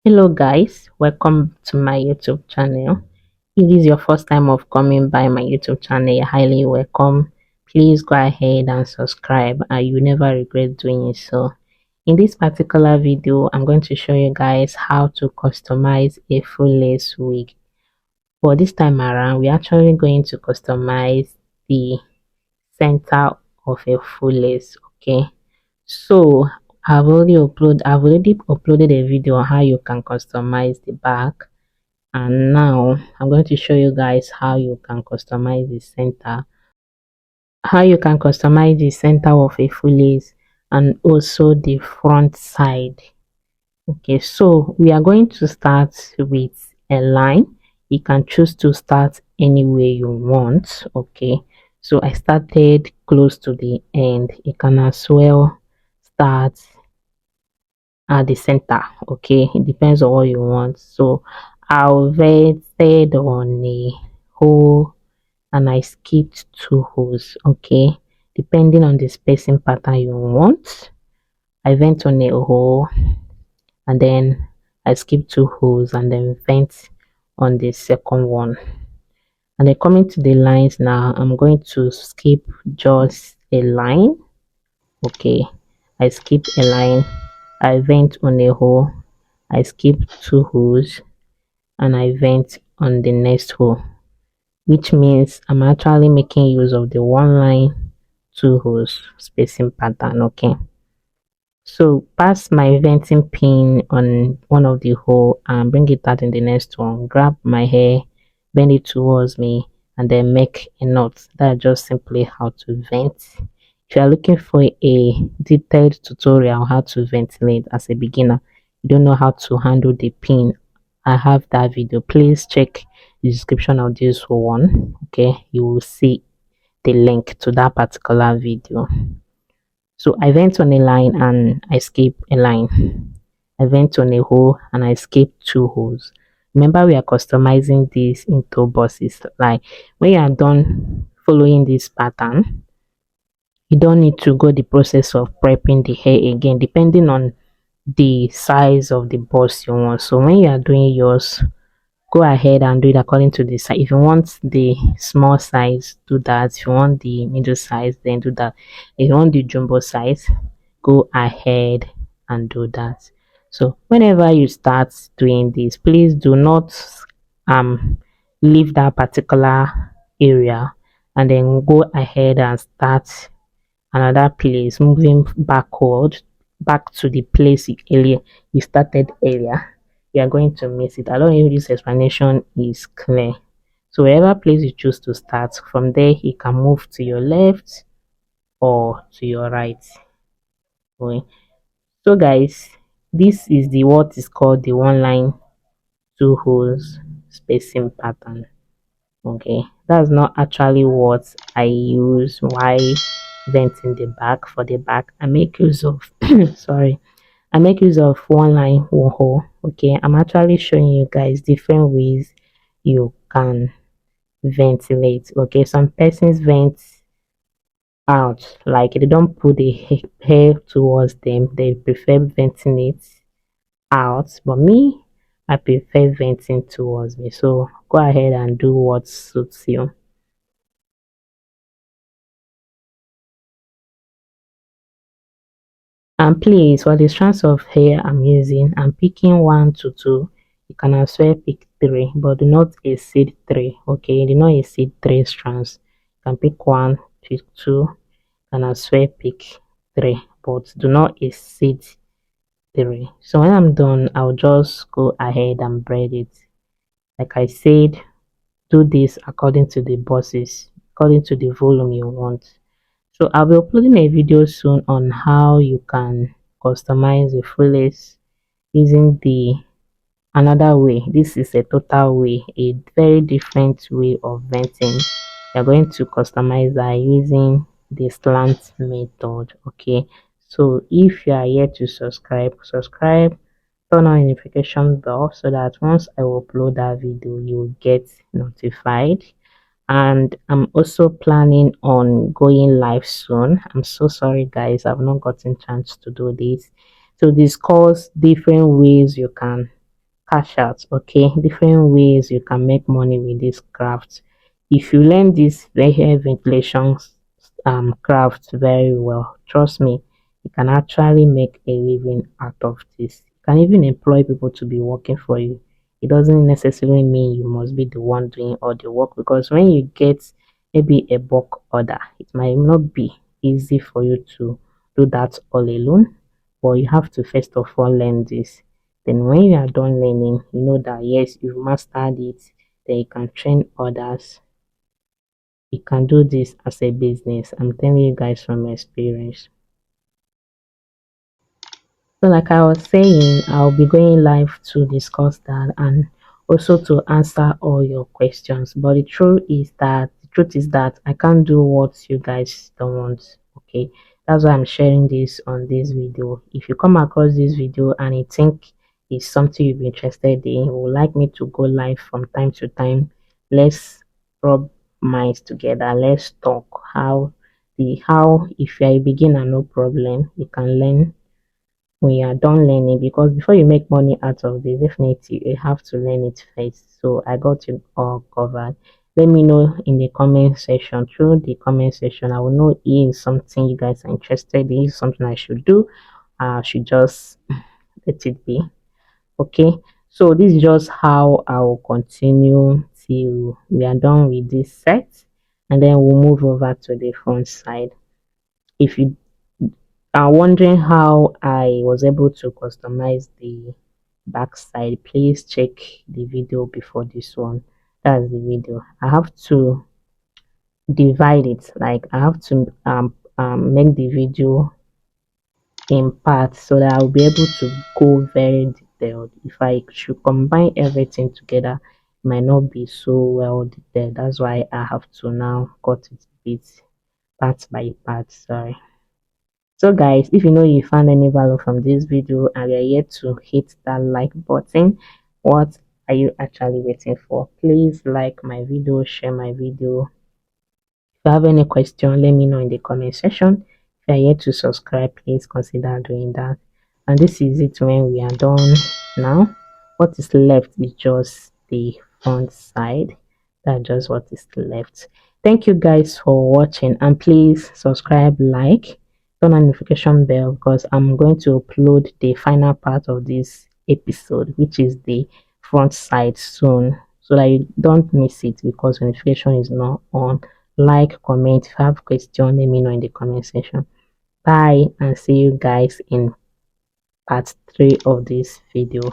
Hello guys, welcome to my YouTube channel. If this is your first time of coming by my YouTube channel, you're highly welcome. Please go ahead and subscribe and you never regret doing so. In this particular video, I'm going to show you guys how to customize a full lace wig. For this time around, we're actually going to customize the center of a full lace. Okay, so I've already uploaded a video on how you can customize the back, and now I'm going to show you guys how you can customize the center, of a full lace and also the front side. Okay, so we are going to start with a line. You can choose to start any way you want. Okay, so I started close to the end. You can as well start at the center. Okay, it depends on what you want. So I'll vented on a hole and I skipped 2 holes. Okay, depending on the spacing pattern you want. I went on a hole and then I skipped 2 holes and then vent on the second one. And then coming to the lines now, I'm going to skip just a line. Okay, I skip a line, I vent on a hole, I skip 2 holes and I vent on the next hole, which means I'm actually making use of the 1 line 2 holes spacing pattern. Okay, so pass my venting pin on one of the hole and bring it out in the next one, grab my hair, bend it towards me and then make a knot. That's just simply how to vent. If you are looking for a detailed tutorial on how to ventilate as a beginner, you don't know how to handle the pin, I have that video. Please check the description of this one. Okay, you will see the link to that particular video. So I went on a line and I skipped a line. I went on a hole and I skipped 2 holes. Remember, we are customizing this into bosses. Like when you are done following this pattern, you don't need to go the process of prepping the hair again, depending on the size of the boss you want. So when you are doing yours, go ahead and do it according to the size. If you want the small size, do that. If you want the middle size, then do that. If you want the jumbo size, go ahead and do that. So whenever you start doing this, please do not leave that particular area and then go ahead and start another place, moving backward back to the place you started earlier. You are going to miss it. I don't know if this explanation is clear. So wherever place you choose to start, from there you can move to your left or to your right. Okay, so guys, this is the what is called the 1 line 2 holes spacing pattern. Okay, that's not actually what I use while venting the back. For the back, I make use of sorry, I make use of 1 line 1 hole. Okay, I'm actually showing you guys different ways you can ventilate. Okay, some persons vent out, like they don't put the hair towards them, they prefer venting it out, but me, I prefer venting towards me. So go ahead and do what suits you. And please, for the strands of hair I'm using, I'm picking 1 to 2. You can as well pick 3, but do not exceed 3. Okay, do not exceed 3 strands. You can pick 1, pick 2, and as well pick 3, but do not exceed 3. So when I'm done, I'll just go ahead and braid it. Like I said, do this according to the bosses, according to the volume you want. So I'll be uploading a video soon on how you can customize the full lace using the another way. This is a total way, a very different way of venting. You're going to customize that using the slant method. Okay, so if you are yet to subscribe, turn on notification bell so that once I upload that video, you will get notified. And I'm also planning on going live soon. I'm so sorry guys, I've not gotten chance to do this, to discuss different ways you can cash out. Okay, different ways you can make money with this craft. If you learn this hair ventilation craft very well, trust me, you can actually make a living out of this. You can even employ people to be working for you. It doesn't necessarily mean you must be the one doing all the work, because when you get maybe a bulk order, it might not be easy for you to do that all alone, but you have to first of all learn this. Then when you are done learning, you know that yes, you've mastered it, then you can train others. You can do this as a business. I'm telling you guys from experience. So, like I was saying, I'll be going live to discuss that and also to answer all your questions. But the truth is that I can't do what you guys don't want. Okay, that's why I'm sharing this on this video. If you come across this video and you think it's something you'll be interested in, would like me to go live from time to time, let's rub minds together. Let's talk how if you're a beginner, no problem, you can learn when you are done learning, because before you make money out of this, definitely you have to learn it first. So I got you all covered. Let me know in the comment section. Through the comment section, I will know if it's something you guys are interested in, if something I should do. I should just let it be. Okay, so this is just how I will continue till we are done with this set, and then we'll move over to the front side. If you are wondering how I was able to customize the back side, please check the video before this one. That's the video. I have to divide it, like I have to make the video in parts so that I'll be able to go very detailed. If I should combine everything together, it might not be so well detailed. That's why I have to now cut it bit part by part. Sorry. So guys, if you know you found any value from this video and you're yet to hit that like button, what are you actually waiting for? Please like my video, share my video. If you have any question, let me know in the comment section. If you're yet to subscribe, please consider doing that. And this is it when we are done now. What is left is just the front side. That's just what is left. Thank you guys for watching, and please subscribe, like, turn on notification bell, because I'm going to upload the final part of this episode, which is the front side, soon, so that you don't miss it, because notification is not on. Like, comment. If you have question, let me know in the comment section. Bye, and see you guys in part 3 of this video.